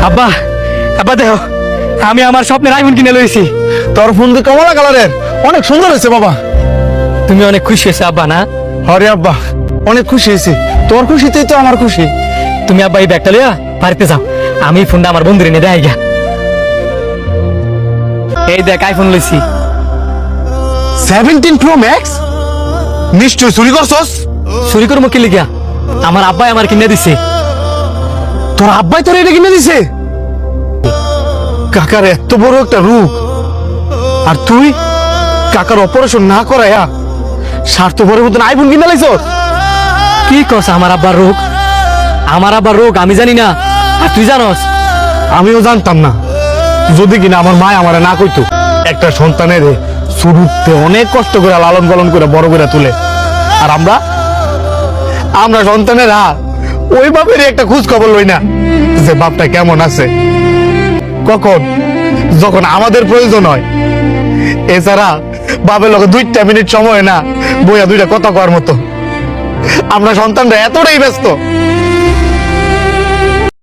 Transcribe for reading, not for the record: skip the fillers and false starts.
আব্বা আব্বা দেখো, আমি আমার স্বপ্নের আইফোন কিনে লইছি। তোর ফোন দিয়ে কমলা কালারের অনেক সুন্দর হয়েছে বাবা। তুমি অনেক খুশি হয়েছে আব্বা না? হরে আব্বা, অনেক খুশি হয়েছি। তোর খুশিতেই তো আমার খুশি। তুমি আব্বা এই ব্যাগটা লইয়া বাড়িতে যাও, আমি ফোনটা আমার বন্ধুরে নিয়ে দেয় গা। এই দেখ আইফোন লইছি। 17 Pro Max? নিশ্চয় চুরি করছস? চুরি করবো কি লিগা? আমার আব্বাই আমার কিনে দিছে। তোর আব্বাই তোর এটা কিনে দিছে? কাকার এত বড় একটা রূপ, আর তুই কাকার অপারেশন না করাইয়া স্বার্থপরের মতন আইফোন কিনে লাইছস? কি কস আমার আব্বার রোগ? আমার আব্বার রোগ আমি জানি না, আর তুই জানস? আমিও জানতাম না, যদি কিনা আমার মা আমারে না কইতো। একটা সন্তানের শুরুতে অনেক কষ্ট করে লালন পালন করে বড় করে তুলে, আর আমরা সন্তানেরা ওই বাপেরই একটা খোঁজ খবর লই না যে বাপটা কেমন আছে, কখন যখন আমাদের প্রয়োজন হয়। এছাড়া বাপের লোক 2 মিনিট সময় না বইয়া 2টা কথা কওয়ার মতো। আমরা সন্তানরা এতটাই ব্যস্ত